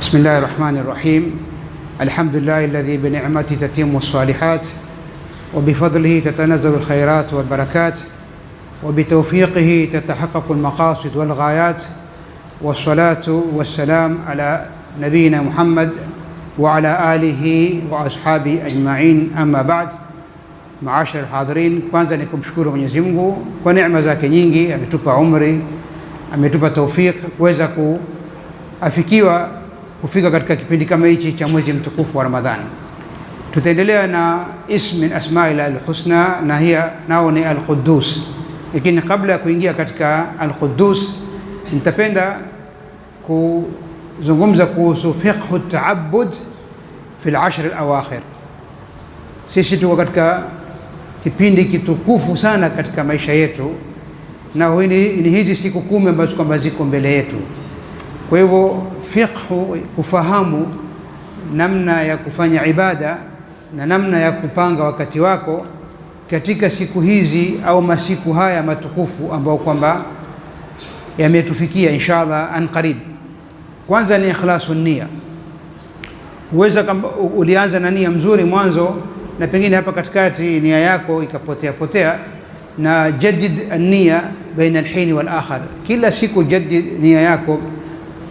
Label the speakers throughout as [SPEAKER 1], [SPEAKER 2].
[SPEAKER 1] بسم الله الرحمن الرحيم. الحمد لله الذي بنعمته تتم الصالحات وبفضله تتنزل الخيرات والبركات وبتوفيقه تتحقق المقاصد والغايات، والصلاة والسلام على نبينا محمد وعلى آله وأصحابه أجمعين. أما بعد، معاشر الحاضرين، kwanza nikumshukuru Mwenyezi Mungu kwa neema zake nyingi. Ametupa umri, ametupa tawfik kuweza kuafikiwa kufika katika kipindi kama hichi cha mwezi mtukufu wa Ramadhani. Tutaendelea na ism min asma'il al-husna, na hiya nao ni al-Quddus. Lakini kabla ya kuingia katika al-Quddus, nitapenda kuzungumza kuhusu fiqh at-ta'abbud fi al-ashr al-awakhir. Sisi tuko katika kipindi kitukufu sana katika maisha yetu, na ni hizi siku 10 ambazo kwamba ziko mbele yetu. Kwa hivyo fiqh, kufahamu namna ya kufanya ibada na namna ya kupanga wakati wako katika siku hizi au masiku haya matukufu ambao kwamba yametufikia inshallah an qarib. Kwanza ni ikhlasun nia. Huweza kama ulianza na nia mzuri mwanzo, na pengine hapa katikati nia yako ikapotea, na jadid an-nia baina al-hin wal-akhar. Kila siku jadid nia yako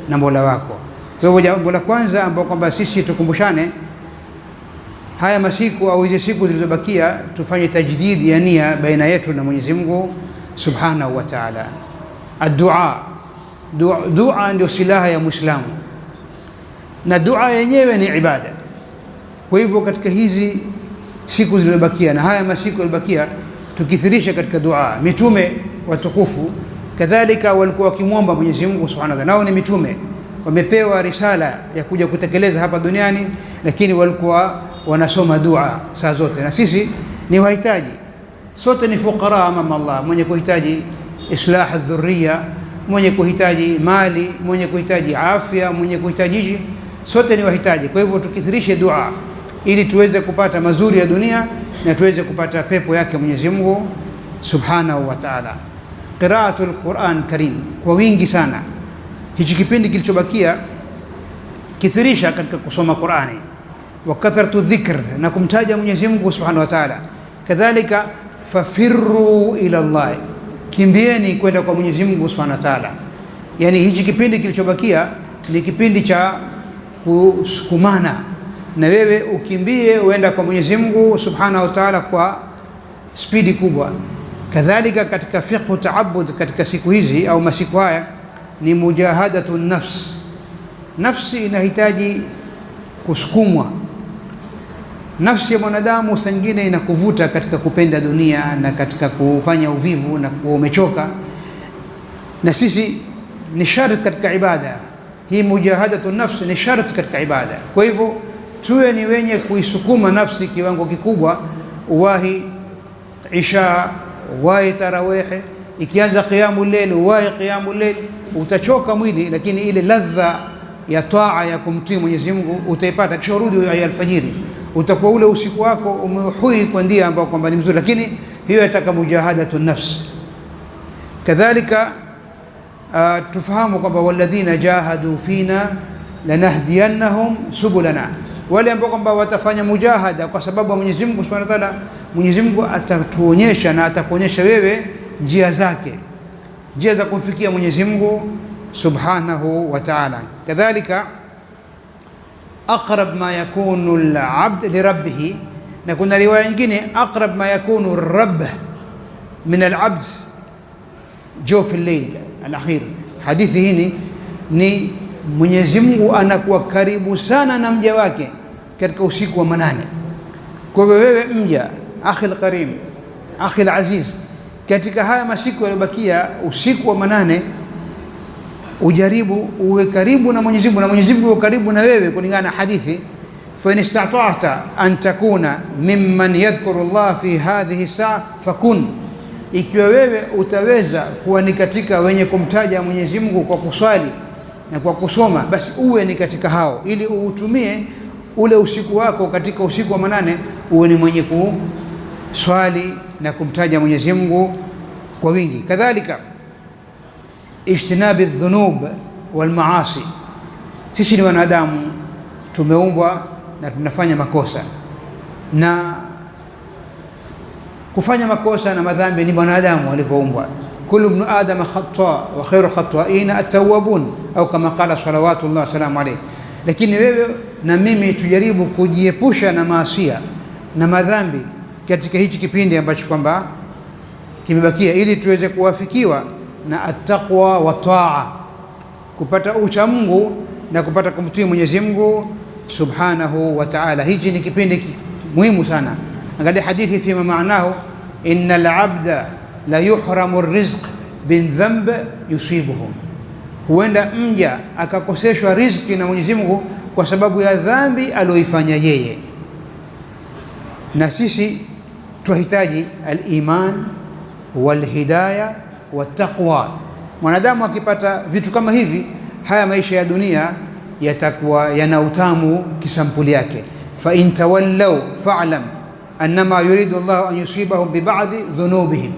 [SPEAKER 1] na Mola wako. Kwa hivyo jambo la kwanza ambao kwamba sisi tukumbushane haya masiku au hizo siku zilizobakia, tufanye tajdid ya nia baina yetu na Mwenyezi Mungu Subhanahu wa Ta'ala. Dua ndio silaha ya Muislamu, na dua yenyewe ni ibada. Kwa hivyo katika hizi siku zilizobakia na haya masiku yaliyobakia, tukithirisha katika dua. Mitume watukufu kadhalika walikuwa wakimwomba Mwenyezi Mungu Subhanahu wa Ta'ala. Nao ni mitume, wamepewa risala ya kuja kutekeleza hapa duniani, lakini walikuwa wanasoma dua saa zote. Na sisi ni wahitaji, sote ni fuqara amama Allah, mwenye kuhitaji islah adh-dhurriya, mwenye kuhitaji mali, mwenye kuhitaji afya, mwenye kuhitaji, sote ni wahitaji. Kwa hivyo tukithirishe dua ili tuweze kupata mazuri ya dunia na tuweze kupata pepo yake Mwenyezi Mungu Subhanahu wa Ta'ala. Qiraatul Quran Karim kwa wingi sana. Hichi kipindi kilichobakia, kithirisha katika kusoma Qurani, wa kathratu dhikr, na kumtaja Mwenyezi Mungu Subhanahu wa Ta'ala. Kadhalika fafirru ila Allah, kimbieni kwenda kwa Mwenyezi Mungu Subhanahu wa Ta'ala. Yani hichi kipindi kilichobakia ni kipindi cha kusukumana, na wewe ukimbie uenda kwa Mwenyezi Mungu Subhanahu wa Ta'ala kwa spidi kubwa. Kadhalika katika fiqh ta'abbud katika siku hizi au masiku haya ni mujahadatu nafs. Nafsi inahitaji kusukumwa. Nafsi ya mwanadamu sangine inakuvuta katika kupenda dunia na katika kufanya uvivu na kuwa umechoka, na sisi ni sharti katika ibada hii. Mujahadatu nafs ni sharti katika ibada. Kwa hivyo tuwe ni wenye kuisukuma nafsi kiwango kikubwa. Uwahi isha, uwahi tarawih, ikianza qiyamul layl uwahi qiyamul layl. Utachoka mwili, lakini ile ladha ya taa ya kumtii Mwenyezi Mungu utaipata. Kisha urudi ya alfajiri, utakuwa ule usiku wako umehui kwa ndia ambao kwamba ni mzuri, lakini hiyo yataka mujahadatu nafs. Kadhalika tufahamu kwamba walladhina jahadu fina lanahdiyannahum subulana, wale ambao kwamba watafanya mujahada kwa sababu ya Mwenyezi Mungu Subhanahu wa Ta'ala, Mwenyezi Mungu atatuonyesha na atakuonyesha wewe njia zake, njia za kumfikia Mwenyezi Mungu Subhanahu wa Ta'ala. Kadhalika aqrab ma yakunu al-'abd li rabbih, na kuna riwaya nyingine aqrab ma yakunu ar-rabb min al-'abd jawf al-layl al-akhir. Hadithi hii ni Mwenyezi Mungu anakuwa karibu sana na mja wake katika usiku wa manane. Kwa hivyo wewe mja, akhi al-karim, akhi al-aziz, katika haya masiku yaliyobakia, usiku wa manane, ujaribu uwe karibu na Mwenyezi Mungu, na Mwenyezi Mungu uwe karibu na wewe, kulingana na hadithi fa in istata'ta an takuna mimman yadhkuru Allah fi hadhihi saa fakun, ikiwa wewe utaweza kuwa ni katika wenye kumtaja Mwenyezi Mungu kwa kuswali na kwa kusoma, basi uwe ni katika hao, ili uutumie ule usiku wako katika usiku wa manane, uwe ni mwenye kuswali na kumtaja Mwenyezi Mungu kwa wingi. Kadhalika ijtinabi dhunub wal maasi, Sisi ni wanadamu, tumeumbwa na tunafanya makosa, na kufanya makosa na madhambi ni wanadamu walivyoumbwa. Kullu ibn adama khata wa khairu khata'ina at-tawwabun, au kama qala salawatullah salamu alayhi. Lakini wewe na mimi tujaribu kujiepusha na maasiya na madhambi katika hichi kipindi ambacho kwamba kimebakia, ili tuweze kuwafikiwa na at-taqwa wa ta'a, kupata ucha Mungu na kupata kumtii Mwenyezi Mungu subhanahu wa ta'ala. Hichi ni kipindi muhimu sana. Angalia hadithi fima maanahu, innal abda la yuhramu rizq bin dhanb yusibuhu, huenda mja akakoseshwa riziki na Mwenyezi Mungu kwa sababu ya dhambi aliyoifanya yeye. Na sisi tunahitaji al-iman wal-hidayah wat-taqwa. Mwanadamu akipata vitu kama hivi, haya maisha ya dunia yatakuwa yana utamu kisampuli yake. Fa in tawallaw fa'lam annama yuridu Allah an yusibahum bi ba'dhi dhunubihim,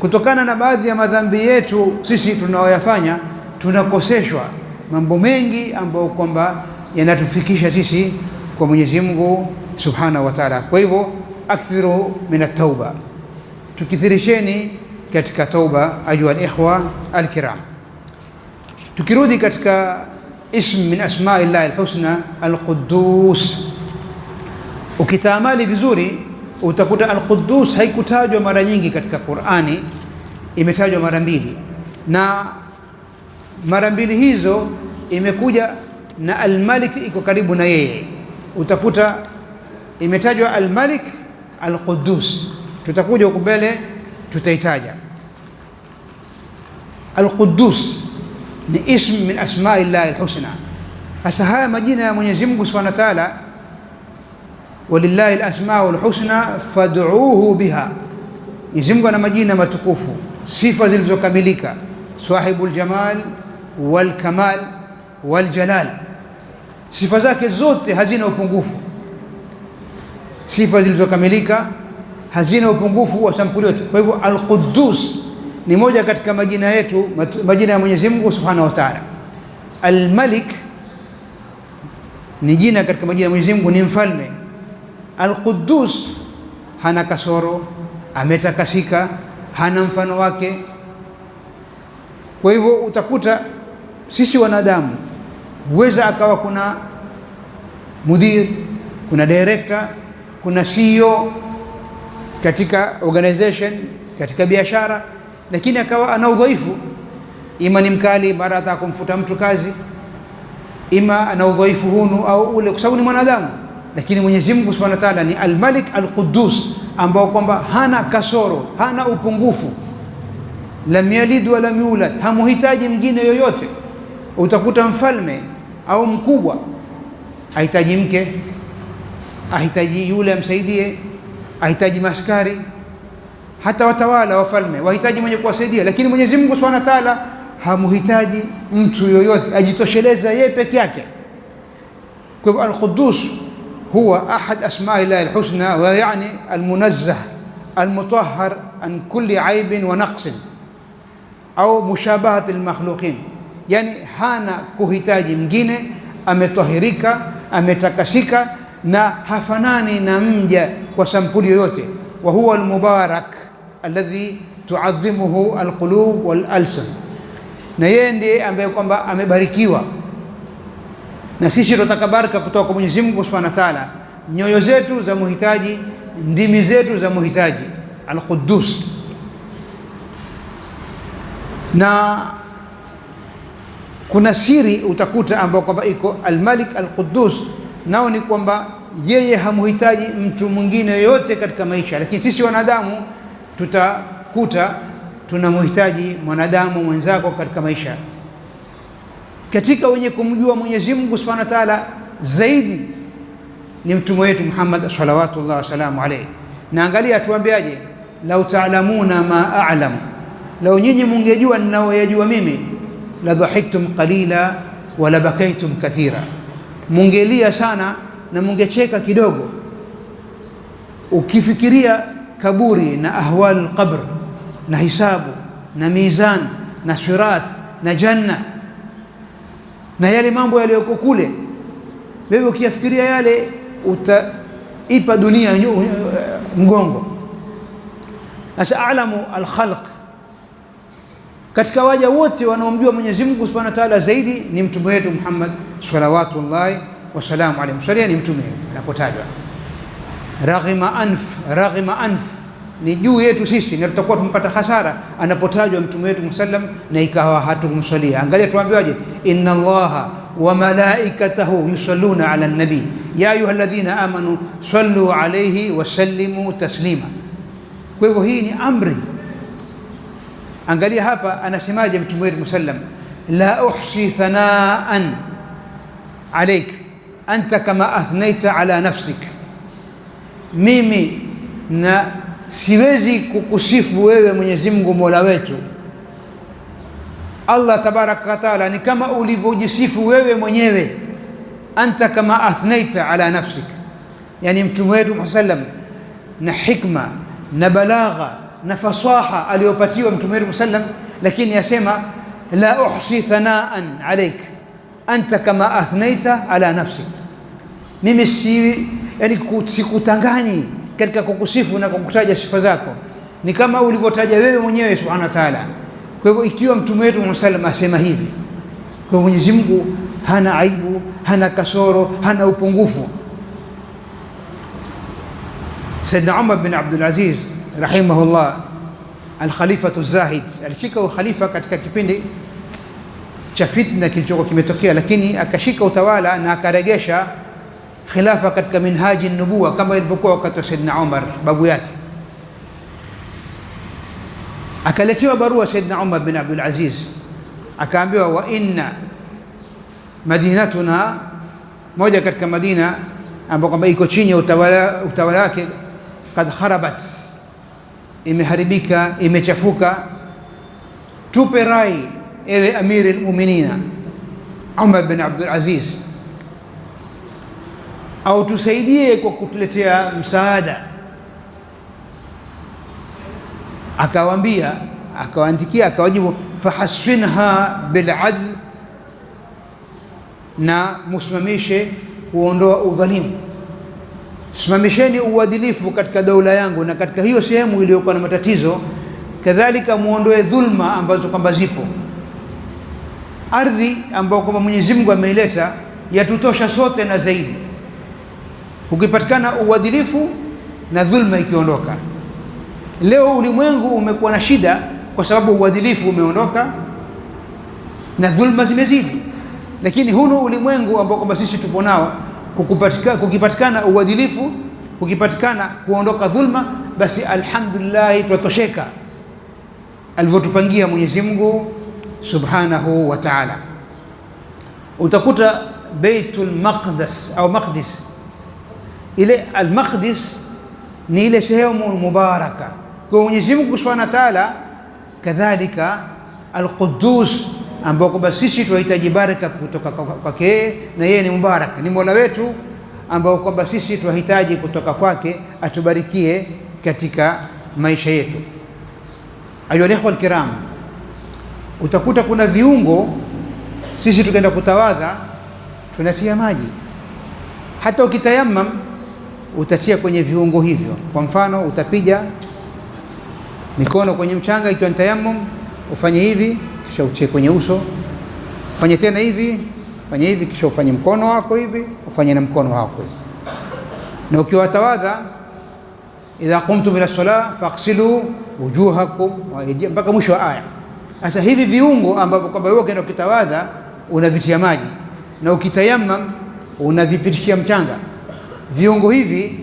[SPEAKER 1] kutokana na baadhi ya madhambi yetu sisi tunaoyafanya tunakoseshwa mambo mengi ambayo kwamba yanatufikisha sisi kwa Mwenyezi Mungu subhanahu wa ta'ala. Kwa hivyo akthiru min at-tauba, tukithirisheni katika tauba ayuha al-ikhwa al-kiram. Tukirudi katika ism min asma'illahi al-husna al-Quddus, ukitaamali vizuri utakuta al-Quddus haikutajwa mara nyingi katika Qur'ani, imetajwa mara mbili, na mara mbili hizo imekuja na al-Malik iko karibu na yeye. Utakuta imetajwa al-Malik, al-Quddus, tutakuja huko mbele tutaitaja. Al-Quddus ni ism min asma'illahi al-husna. Hasa haya majina ya Mwenyezi Mungu subhanahu wa ta'ala, walillahi al-asma'ul husna fad'uuhu biha. Mwenyezi Mungu ana majina matukufu, sifa zilizokamilika, sahibul jamal wal kamal wal jalal. Sifa zake zote hazina upungufu, sifa zilizokamilika, hazina upungufu wa sampuli yote. Kwa hivyo al-Quddus ni moja katika majina yetu, majina ya Mwenyezi Mungu subhanahu wa ta'ala. Al-Malik ni jina katika majina ya Mwenyezi Mungu, ni mfalme. Al-Quddus hana kasoro, ametakasika, hana mfano wake. Kwa hivyo utakuta sisi wanadamu huweza akawa kuna mudir, kuna director, kuna CEO katika organization, katika biashara, lakini akawa ana udhaifu, ima ni mkali, mara ataka kumfuta mtu kazi, ima ana udhaifu hunu au ule, kwa sababu ni mwanadamu. Lakini Mwenyezi Mungu Subhanahu wa Ta'ala ni al-Malik al-Quddus, ambao kwamba hana kasoro, hana upungufu, lam yalid wa lam yulad, hamuhitaji mwingine yoyote. Utakuta mfalme au mkubwa ahitaji mke, ahitaji yule amsaidie, ahitaji maskari, hata watawala wafalme wahitaji mwenye kuwasaidia, lakini Mwenyezi Mungu Subhanahu wa Ta'ala hamuhitaji mtu yoyote, ajitosheleza yeye peke yake. Kwa hivyo al-Quddus huwa ahad asma'illahi al-husna, wa yani al-munazzah al-mutahhar an kulli aibin wa naqsin au mushabahat al-makhluqin, yani hana kuhitaji mwingine, ametahirika, ametakasika na hafanani na mja kwa sampuli yoyote. Wa huwa al-mubarak alladhi tu'azzimuhu al-qulub wal-alsan, na yeye ndiye ambaye kwamba amebarikiwa. Na sisi tunataka baraka kutoka kwa Mwenyezi Mungu Subhanahu wa Ta'ala, nyoyo zetu za muhitaji, ndimi zetu za muhitaji. Al-Quddus. Na kuna siri utakuta ambao kwamba iko al-Malik al-Quddus, nao ni kwamba yeye hamuhitaji mtu mwingine yoyote katika maisha, lakini sisi wanadamu tutakuta tunamhitaji mwanadamu mwenzako katika maisha. Katika wenye kumjua Mwenyezi Mungu Subhanahu wa Ta'ala zaidi ni mtume wetu Muhammad salawatullah wasalamu alayhi. Na angalia tuambiaje, lau ta'lamuna ma a'lam, lau nyinyi mungejua ninayoyajua mimi, la dhahiktum qalila wa la bakaitum kathira, mungelia sana na mungecheka kidogo. Ukifikiria kaburi na ahwal qabr na hisabu na mizan na sirat na janna, na yale mambo yaliyoko kule. Wewe ukiyafikiria yale utaipa dunia mgongo. Sasa alamu al-khalq, katika waja wote wanaomjua Mwenyezi Mungu Subhanahu wa Ta'ala zaidi ni mtume wetu Muhammad salawatullahi wasalamu alayhi. Msalia ni mtume anapotajwa. Raghima anf ni juu yetu sisi, na tutakuwa tumpata hasara anapotajwa mtume wetu sallam na ikawa hatumswalia. Angalia tuambiwaje, inna Allaha wa malaikatahu yusalluna ala nabi ya ayyuhalladhina amanu sallu alayhi wa sallimu taslima. Kwa hivyo hii ni amri. Angalia hapa anasemaje mtume wetu sallam, la uhsi thanaan alayk anta kama athnaita ala nafsik, mimi na siwezi kukusifu wewe Mwenyezi Mungu Mola wetu Allah tabaraka wa taala ni kama ulivyojisifu wewe mwenyewe. Anta kama athnaita ala nafsik, yani mtume wetu sallam na hikma na balagha na fasaha aliyopatiwa mtume wetu sallam, lakini yasema la uhsi thanaan alayk anta kama athnaita ala nafsik, mimi yani sikutanganyi katika kukusifu na kukutaja sifa zako, ni kama ulivyotaja wewe mwenyewe subhanahu wa ta'ala. Kwa hivyo ikiwa mtume wetu sallam asema hivi, kwa Mwenyezi Mungu hana aibu, hana kasoro, hana upungufu. Sayyidina Umar bin Abdul Aziz rahimahullah, al-Khalifatu Zahid, alishika ukhalifa katika kipindi cha fitna kilichokuwa kimetokea, lakini akashika utawala na akaregesha khilafa katika minhaji nubuwa kama ilivyokuwa wakati wa Sayyidina Umar babu yake. Akaletewa barua Sayyidina Umar bin Abdul Aziz, akaambiwa wa inna madinatuna, moja katika Madina ambayo kwamba iko chini ya utawala wake, kad kharabat, imeharibika, imechafuka. Tupe rai ewe amiri almu'minina Umar bin Abdul Aziz, au tusaidie kwa kutuletea msaada. Akawaambia, akawaandikia, akawajibu fahassinha bil'adl, na musimamishe kuondoa udhalimu, simamisheni uadilifu katika daula yangu na katika hiyo sehemu iliyokuwa na matatizo. Kadhalika muondoe dhulma ambazo kwamba zipo. Ardhi ambayo kwamba Mwenyezi Mungu ameileta yatutosha sote na zaidi, ukipatikana uadilifu na dhulma ikiondoka. Leo ulimwengu umekuwa na shida kwa sababu uadilifu umeondoka na dhulma zimezidi, lakini huno ulimwengu ambao kwamba sisi tupo nao, kukipatikana uadilifu, kukipatikana kuondoka dhulma, basi alhamdulillah tutatosheka alivyotupangia Mwenyezi Mungu subhanahu wa ta'ala. Utakuta Baitul Maqdis au Maqdis, ile al-Maqdis ni ile sehemu mubaraka kwa Mwenyezi Mungu subhanahu wa ta'ala. Kadhalika al-Quddus ambao kwamba sisi tunahitaji baraka kutoka kwake, na yeye ni mubarak, ni Mola wetu ambao kwamba sisi tunahitaji kutoka kwake atubarikie katika maisha yetu. Ayuha ikhwa alkiram, utakuta kuna viungo sisi tukaenda kutawadha tunatia maji, hata ukitayammam utatia kwenye viungo hivyo. Kwa mfano utapiga mikono kwenye mchanga ikiwa ni tayammum, ufanye hivi kisha utie kwenye uso, ufanye tena hivi, fanye hivi kisha ufanye mkono wako hivi, ufanye na mkono wako hivi. Na ukiwa tawadha, idha qumtum ila salah faghsilu wujuhakum wa aydiyakum, mpaka mwisho wa aya. Sasa hivi viungo ambavyo kwamba wewe ukienda ukitawadha unavitia maji na ukitayammam unavipitishia mchanga, viungo hivi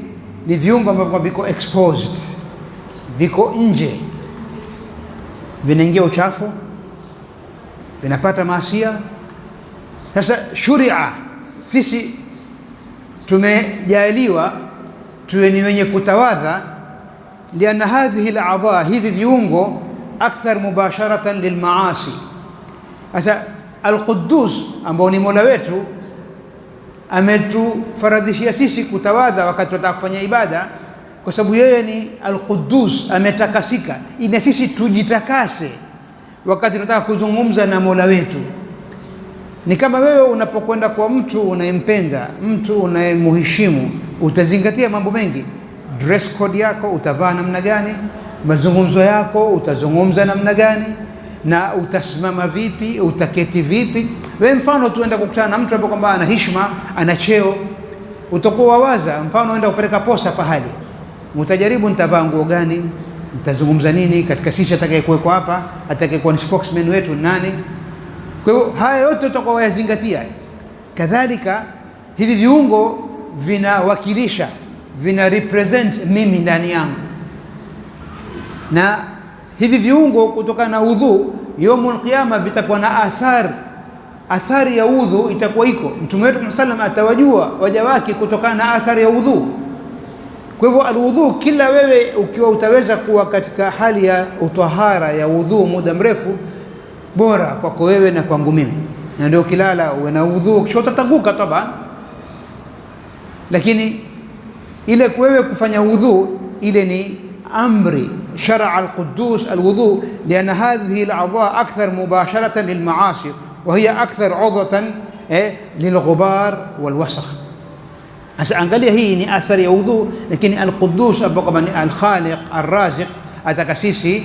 [SPEAKER 1] ni viungo ambavyo viko exposed, viko nje, vinaingia uchafu, vinapata maasia. Sasa shuria, sisi tumejaliwa tuwe ni wenye kutawadha, liana hadhihi al-a'dha, hivi viungo akthar mubasharatan lilmaasi. Sasa al-Quddus ambao ni Mola wetu ametufaradhishia sisi kutawadha wakati tunataka kufanya ibada, kwa sababu yeye ni al-Quddus, ametakasika, ina sisi tujitakase wakati tunataka kuzungumza na Mola wetu. Ni kama wewe unapokwenda kwa mtu unayempenda, mtu unayemheshimu, utazingatia mambo mengi. Dress code yako utavaa namna gani, mazungumzo yako utazungumza namna gani, na utasimama vipi, utaketi vipi. Wewe mfano tuenda kukutana na mtu ambaye kwamba ana heshima, ana cheo, utakuwa wawaza. Mfano uenda kupeleka posa pahali, utajaribu nitavaa nguo gani, nitazungumza nini, katika sisi atakayekuwekwa hapa, atakayekuwa ni spokesman wetu nani. Kwa hiyo haya yote utakuwa wayazingatia. Kadhalika hivi viungo vinawakilisha, vina represent mimi ndani yangu, na hivi viungo kutokana na udhu yaumul qiyama vitakuwa na athari ya udhu itakuwa iko. Mtume wetu sallam atawajua waja wake kutokana na athari ya udhu. Kwa hivyo aludhu, kila wewe ukiwa utaweza kuwa katika hali ya utahara ya udhu muda mrefu, bora kwako wewe na kwangu mimi. Na ndio kilala uwe na udhu, kisha utatanguka taban. Lakini ile wewe kufanya udhu ile ni amri شرع القدوس الوضوء لأن هذه الأعضاء أكثر مباشرة للمعاصي وهي أكثر عضوة للغبار والوسخ. أنقل هي أثر يوضوء، لكن القدوس الخالق الرازق atakasisi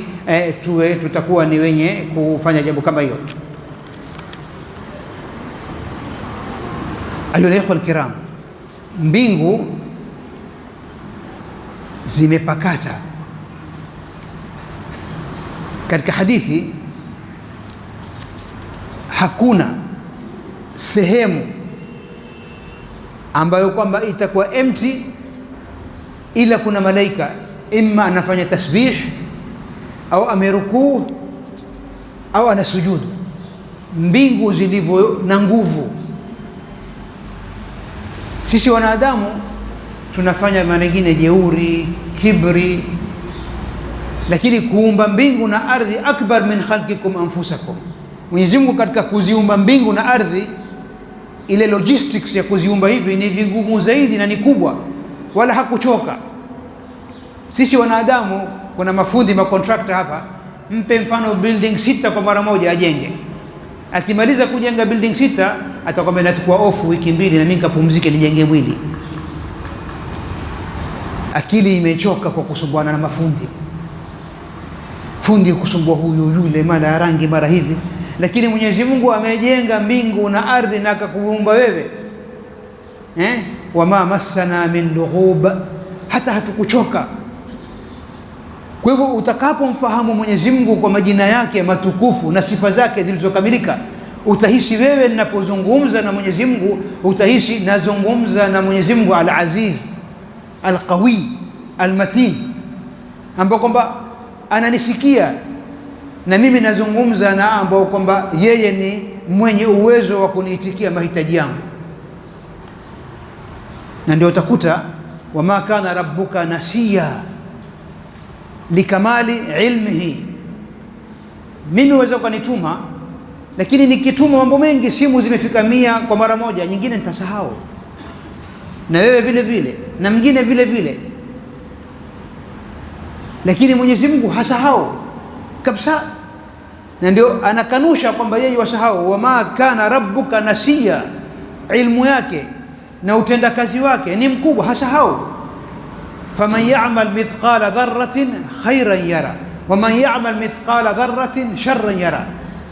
[SPEAKER 1] tutakuwa ni wenye kufanya jambo kama hiyo. Ayuha ikhwa alkiram, mbingu zimepakata. Katika hadithi hakuna sehemu ambayo kwamba itakuwa empty ila kuna malaika imma anafanya tasbih au amerukuu au anasujudu. Mbingu zilivyo na nguvu, sisi wanadamu tunafanya mengine jeuri, kibri, lakini kuumba mbingu na ardhi akbar min khalqikum anfusakum. Mwenyezi Mungu katika kuziumba mbingu na ardhi, ile logistics ya kuziumba hivi ni vigumu zaidi na ni kubwa, wala hakuchoka. Sisi wanadamu, kuna mafundi makontrakta hapa, mpe mfano building 6 kwa mara moja ajenge. Akimaliza kujenga building 6 atakwambia nachukua off wiki 2 na mimi nikapumzike nijenge mwili. Akili imechoka kwa kusumbuana na mafundi. Fundi kusumbua huyu yule, mara rangi mara hivi. Lakini Mwenyezi Mungu amejenga mbingu na ardhi na akakuumba wewe, wama massana min lughub, hata hatukuchoka. Kwa hivyo utakapomfahamu Mwenyezi Mungu kwa majina yake matukufu na sifa zake zilizokamilika, utahisi wewe ninapozungumza na Mwenyezi Mungu, utahisi nazungumza na Mwenyezi Mungu al-Aziz, al-Qawi, al-Matin, ambao kwamba ananisikia na mimi nazungumza na ambao kwamba yeye ni mwenye uwezo wa kuniitikia mahitaji yangu. Na ndio utakuta wama kana rabbuka nasiya likamali ilmihi. Mimi uweza kunituma, lakini nikituma mambo mengi, simu zimefika 100 kwa mara moja, nyingine nitasahau, na wewe vile vile, na mwingine vile vile. Lakini Mwenyezi Mungu hasahau kabisa, na ndio anakanusha kwamba yeye wasahau. Wama kana rabbuka nasiya, ilmu yake na utendakazi wake ni mkubwa, hasahau. Faman ya'mal mithqala dharratin khairan yara waman ya'mal mithqala dharratin sharran yara.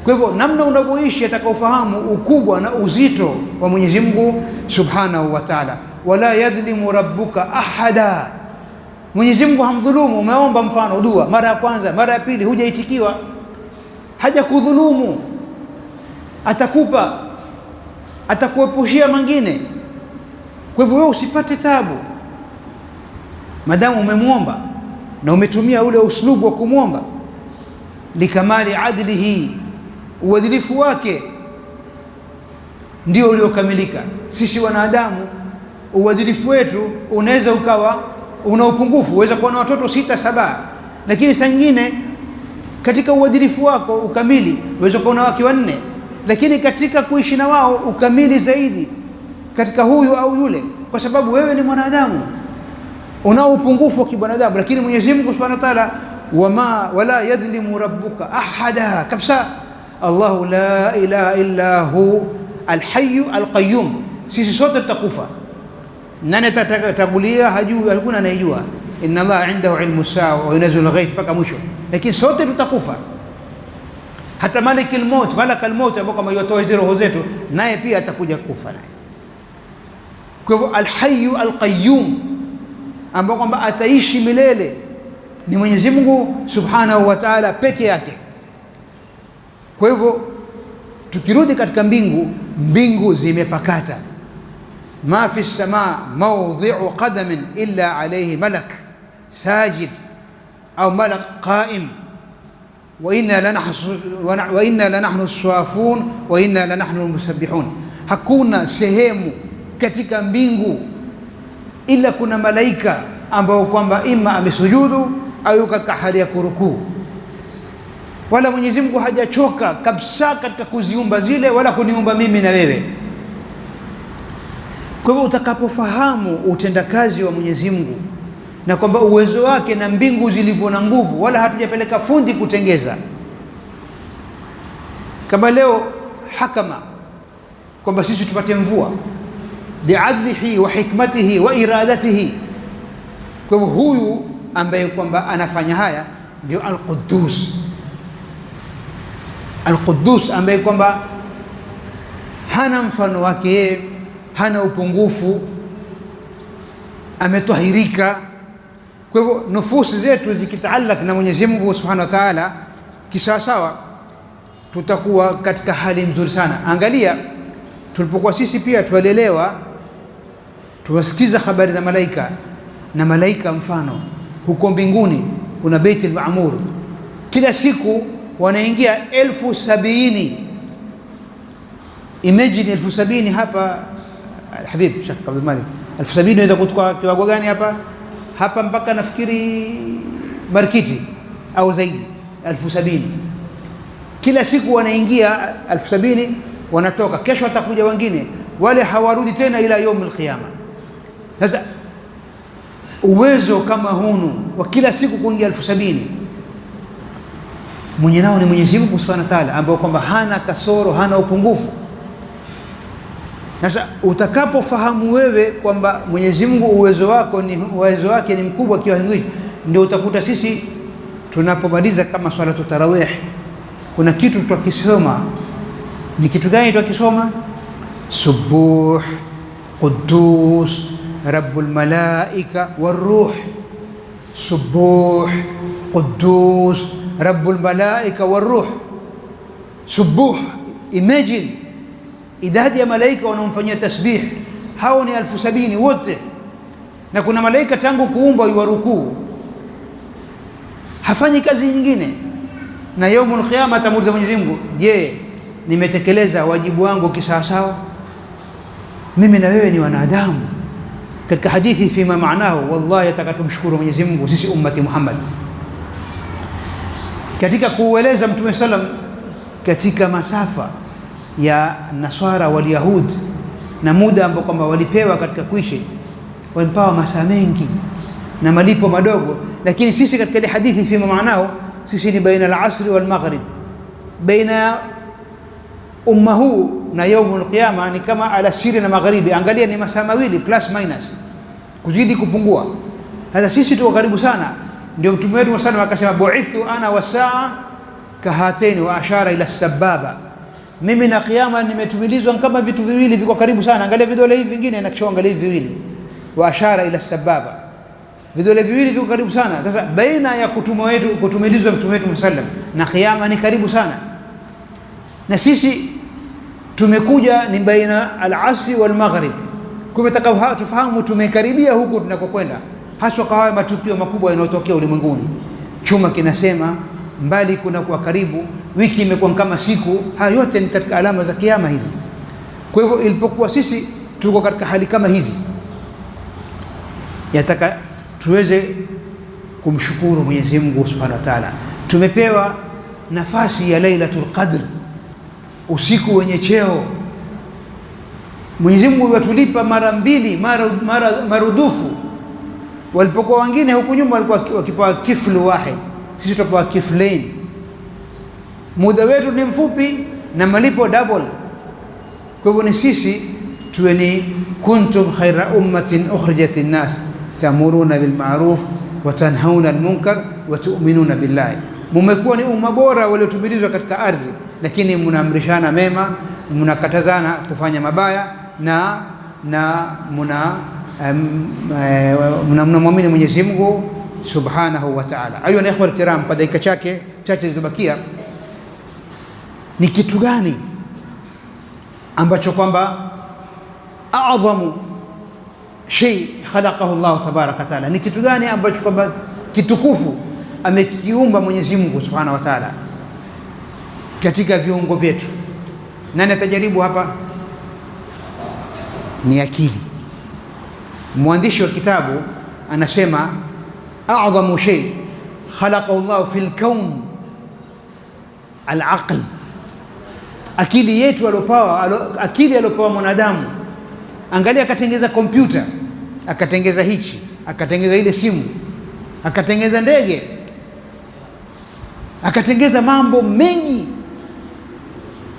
[SPEAKER 1] Kwa hivyo namna unavyoishi atakaofahamu ukubwa na uzito wa Mwenyezi Mungu Subhanahu wa Ta'ala. Wala yadhlimu rabbuka ahada, Mwenyezi Mungu hamdhulumu. Umeomba mfano dua mara ya kwanza, mara ya pili hujaitikiwa, haja kudhulumu, atakupa, atakuepushia mengine. Kwa hivyo wewe usipate tabu madamu umemwomba na umetumia ule uslubu wa kumwomba. Likamali adlihi, uadilifu wake ndio uliokamilika. Sisi wanadamu uadilifu wetu unaweza ukawa una upungufu, uweza kuwa na watoto 6 7, lakini saa nyingine katika uadilifu wako ukamili uweza kuwa na wake 4, lakini katika kuishi na wao ukamili zaidi katika huyu au yule, kwa sababu wewe ni mwanadamu, una upungufu wa kibwanadamu. Lakini Mwenyezi Mungu Subhanahu wa Ta'ala, wala yadhlimu rabbuka ahada kabisa. Allahu la ilaha illa hu Alhayyu alqayyum, sisi sote tutakufa. Nani atatangulia? Hajui, hakuna anayejua. Inna Allah indahu ilmu saa wa yunazzilu al-ghayth, mpaka mwisho, lakini sote tutakufa. Hata malakul maut ambao kama yotoa hizo roho zetu, naye pia atakuja kufa naye. Kwa hivyo alhayyu alqayyum, ambao kwamba ataishi milele, ni Mwenyezi Mungu Subhanahu wa Ta'ala peke yake. Kwa hivyo tukirudi katika mbingu zimepakata. Ma fi samaa mawdhi'u qadamin illa alayhi malak sajid au malak qa'im wa inna lanahnu as-safun wa inna lanahnu al-musabbihun. Hakuna sehemu katika mbingu ila kuna malaika ambao kwamba ima amesujudu au yuko katika hali ya kurukuu. Wala Mwenyezi Mungu hajachoka kabisa katika kuziumba zile, wala kuniumba mimi na wewe. Kwa hivyo utakapofahamu utendakazi wa Mwenyezi Mungu na kwamba uwezo wake na mbingu zilivyo na nguvu, wala hatujapeleka fundi kutengeza. Kama leo hakama kwamba sisi tupate mvua biadlihi wa hikmatihi wa iradatihi. Kwa hivyo huyu ambaye kwamba anafanya haya ndio Al-Quddus. Al-Quddus ambaye kwamba hana mfano wake yeye, hana upungufu, ametahirika. Kwa hivyo nufusi zetu zikitaalak na Mwenyezi Mungu Subhanahu wa Ta'ala kisawasawa, tutakuwa katika hali nzuri sana. Angalia tulipokuwa sisi pia tuelelewa, tuwasikiza habari za malaika, na malaika mfano huko mbinguni kuna Baitul Maamur, kila siku wanaingia 70,000. Imagine 70,000 hapa Habib Sheikh Abdul Malik, 70,000 inaweza kutoka kiwango gani hapa mpaka nafikiri Markiti au zaidi, 70,000 kila siku wanaingia 70,000, wanatoka. Kesho watakuja wengine, wale hawarudi tena ila yaumul qiyama. Sasa uwezo kama hunu wa kila siku kuingia 70,000 mwenye nao ni Mwenyezi Mungu Subhanahu wa Ta'ala, ambao kwamba hana kasoro, hana upungufu. Sasa utakapofahamu wewe kwamba Mwenyezi Mungu uwezo wake ni mkubwa kiasi hicho, ndio utakuta sisi tunapomaliza kama swalatu tarawih kuna kitu tukisoma. Ni kitu gani tukisoma? Subuh Quddus Rabbul Malaika waruh. Subuh Quddus Rabbul Malaika waruh. Subuh, imagine idadi ya malaika wanaomfanyia tasbih, hao ni 70,000 wote. Na kuna malaika tangu kuumba yuarukuu, hafanyi kazi nyingine. Na yaumul qiyama atamuuliza Mwenyezi Mungu, je, nimetekeleza wajibu wangu kisawasawa? Mimi na wewe ni wanadamu. Katika hadithi fima maanahu, wallahi atakatumshukuru Mwenyezi Mungu sisi ummati Muhammad, katika kueleza Mtume sallam katika masafa ya Nasara wal Yahud na muda ambao kwamba walipewa katika kuishi, walipewa masaa mengi na malipo madogo. Lakini sisi katika ile hadithi fima maanahu, sisi ni baina al-asri wal maghrib, baina umma huu na yaumul qiyama ni kama alasiri na magharibi. Angalia, ni masaa mawili plus minus, kuzidi kupungua. Sasa sisi tuko karibu sana. Ndio Mtume wetu sana akasema, bu'ithu ana wasaa kahateni, wa ashara ila sababa, mimi na kiyama nimetumilizwa kama vitu viwili viko karibu sana. Angalia vidole hivi vingine na kisha angalia hivi viwili, wa ashara ila sababa, vidole viwili viko karibu sana. Sasa baina ya kutumilizwa Mtume wetu sallam na kiyama ni karibu sana, na sisi tumekuja ni baina al-asri wal maghrib. Kwa hivyo tufahamu tumekaribia huku tunakokwenda, haswa kwa haya matukio makubwa yanayotokea ulimwenguni. Chuma kinasema mbali kuna kwa karibu, wiki imekuwa kama siku. Haya yote ni katika alama za kiyama hizi. Kwa hivyo ilipokuwa sisi tuko katika hali kama hizi, yataka tuweze kumshukuru Mwenyezi Mungu Subhanahu wa Ta'ala. Tumepewa nafasi ya Lailatul Qadr, usiku wenye cheo. Mwenyezi Mungu yatulipa mara mbili, marudufu. Walipokuwa wengine huku nyuma walikuwa wakipewa kiflu wahid, sisi tupewa kiflain. Muda wetu ni mfupi na malipo double. Kwa hivyo ni sisi tuwe ni kuntum khaira ummatin ukhrijat linnas ta'muruna bil ma'ruf wa tanhauna 'anil munkar wa tu'minuna billahi, mumekuwa ni umma bora waliotumilizwa katika ardhi, lakini mnaamrishana mema, mnakatazana kufanya mabaya na mnamwamini Mwenyezi Mungu subhanahu wa ta'ala. Ayuha na ikhwa alkiram, kwa dakika chache zilizobakia, ni kitu gani ambacho kwamba a'dhamu shay khalaqahu Allah tabaraka taala, ni kitu gani ambacho kwamba kitukufu amekiumba Mwenyezi Mungu subhanahu wa ta'ala katika viungo vyetu? Nani atajaribu hapa? Ni akili. Mwandishi wa kitabu anasema a'dhamu shay khalaqahu Allah fil kawn al-aql, akili yetu akili alopewa mwanadamu. Angalia, akatengeza kompyuta, akatengeza hichi, akatengeza ile simu, akatengeza ndege, akatengeza mambo mengi.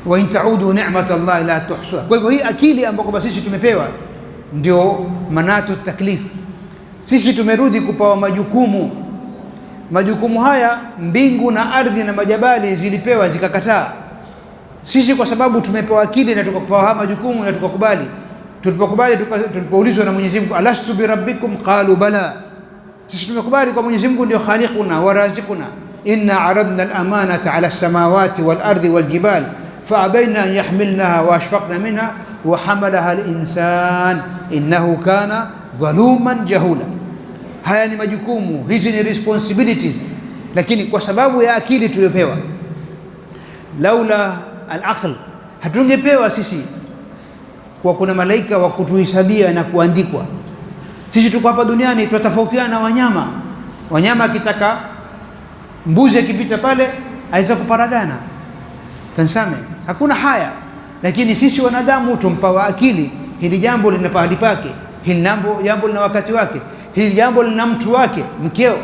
[SPEAKER 1] Wa in ta'udu ni'mat Allah la tuhsuha. Kwa hivyo hii akili ambayo sisi tumepewa ndio manatu taklif. Sisi tumerudi kupawa majukumu haya. Mbingu na ardhi na majabali zilipewa zikakataa. Sisi kwa sababu tumepewa akili na tukapewa haya majukumu na tukakubali. Tulipoulizwa na Mwenyezi Mungu, alastu bi rabbikum, qalu bala, sisi tumekubali kwa Mwenyezi Mungu ndio khaliquna wa raziquna. Inna aradna al-amanata ala as-samawati wal ardi wal jibal fa'abayna an yahmilnaha wa ashfaqna minha wa hamalaha al-insan innahu kana dhaluman jahula. Haya ni majukumu, hizi ni responsibilities, lakini kwa sababu ya akili tuliopewa, laula al-aql hatungepewa sisi kwa kuna malaika wa kutuhisabia na kuandikwa. Sisi tuko hapa duniani tutatofautiana na wanyama. Wanyama akitaka, mbuzi akipita pale aweza kuparagana, tansame, hakuna haya. Lakini sisi wanadamu tumpawa akili. Hili jambo lina pahali pake, hili jambo lina wakati wake, hili jambo lina mtu wake, mkeo.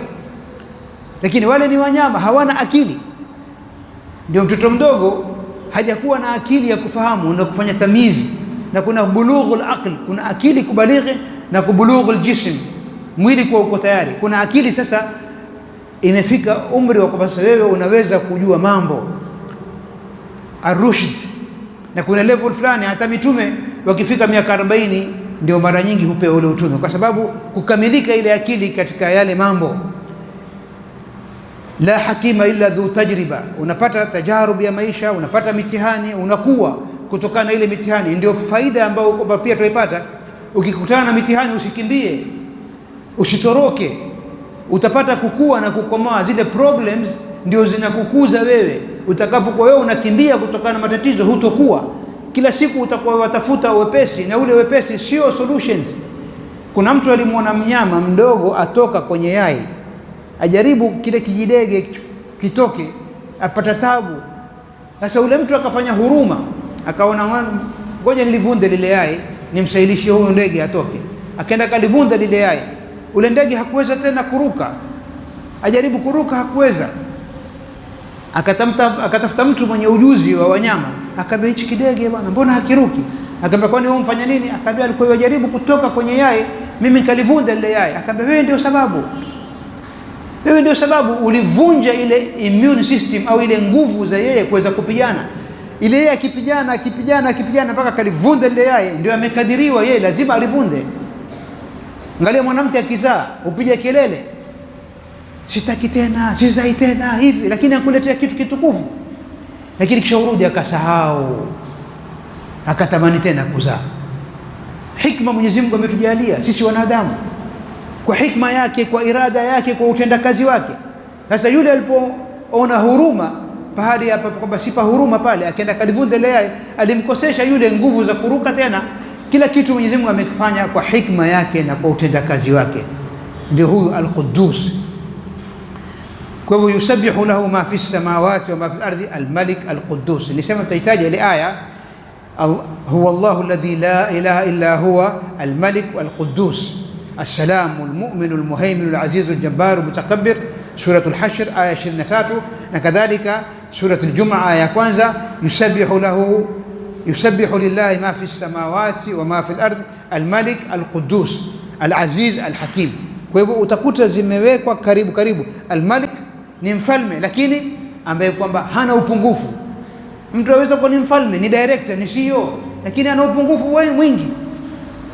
[SPEAKER 1] Lakini wale ni wanyama, hawana akili. Ndio mtoto mdogo hajakuwa na akili ya kufahamu na kufanya tamizi, na kuna bulughul aql, kuna akili kubalighi na kubulughul jism, mwili kwa uko tayari. Kuna akili sasa imefika umri wa kwamba wewe unaweza kujua mambo arushd, na kuna level fulani hata mitume wakifika miaka 40 ndio mara nyingi hupewa ule utume, kwa sababu kukamilika ile akili katika yale mambo. La hakima illa dhu tajriba, unapata tajarub ya maisha, unapata mitihani, unakuwa kutokana na ile mitihani. Ndio faida ambayo pia tuipata. Ukikutana na mitihani usikimbie, usitoroke, utapata kukua na kukomaa. Zile problems ndio zinakukuza wewe. Utakapokuwa wewe unakimbia kutokana na matatizo, hutokuwa. Kila siku utakuwa watafuta wepesi, na ule wepesi sio solutions. Kuna mtu alimwona mnyama mdogo atoka kwenye yai, ajaribu kile kijidege kitoke, apata tabu. Sasa ule mtu akafanya huruma, akaona ngoja nilivunde lile yai nimsaidishie huyo ndege atoke. Akaenda kalivunda lile yai. Ule ndege hakuweza tena kuruka, ajaribu kuruka, hakuweza. Akatafuta mtu mwenye ujuzi wa wanyama, akamwambia hichi kidege bwana, mbona hakiruki? Akamwambia kwani wewe umfanya nini? Akamwambia alikuwa yajaribu kutoka kwenye yai, mimi nikalivunda lile yai. Akamwambia wewe ndio sababu ulivunja ile immune system au ile nguvu za yeye kuweza kupigana. Ile yeye akipigana mpaka kalivunda lile yai, ndio amekadiriwa yeye lazima alivunde. Angalia mwanamke akizaa, upige kelele, sitaki tena, sizai tena hivi, lakini akuletea kitu kitukufu. Lakini kisha urudi akasahau, akatamani tena kuzaa. Hikma Mwenyezi Mungu ametujalia sisi wanadamu, kwa hikma yake, kwa irada yake, kwa utendakazi wake. Sasa yule alipoona huruma pahali hapa kwamba sipa huruma pale, akaenda kalivunda ile yai, alimkosesha yule nguvu za kuruka tena. Kila kitu Mwenyezi Mungu amekifanya kwa hikma yake na kwa utendakazi wake. Ndio huyu al-Quddus. Kwa hivyo yusabbihu lahu ma fi samawati wa ma fi al-ardi al-Malik al-Quddus. Nisema tutahitaji ile aya, huwa Allahu alladhi la ilaha illa huwa al-Malik al-Quddus as-salamu al-mu'minu al-muhaiminu al-azizu al-jabbaru al-mutakabbir, suratul Hashr aya 23, na kadhalika suratul Jumu'ah aya ya kwanza, yusabbihu lahu yusabbihu lillahi ma fi samawati wa ma fi al-ardh al-malik al-quddus al-aziz al-hakim. Kwa hivyo utakuta zimewekwa karibu karibu. Al-malik ni mfalme lakini ambaye kwamba hana upungufu. Mtu aweza kuwa ni mfalme, ni director, ni CEO, lakini ana upungufu mwingi.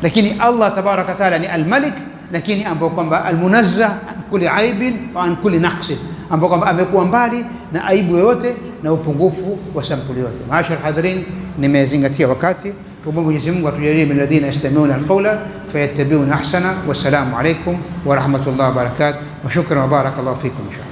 [SPEAKER 1] Lakini Allah tabaraka taala ni al-malik, lakini ambaye kwamba al-munazzah an kulli aibin wa an kulli naqsin, ambaye kwamba amekuwa mbali na aibu yoyote na upungufu wa sampuli yote. Maashar hadirin, nimezingatia wakati. Tuombe Mwenyezi Mungu atujalie min alladhina yastami'una al-qawla fayattabi'una ahsana. Wassalamu alaykum wa rahmatullahi wa barakatuh wa shukran wa barakallahu fikum.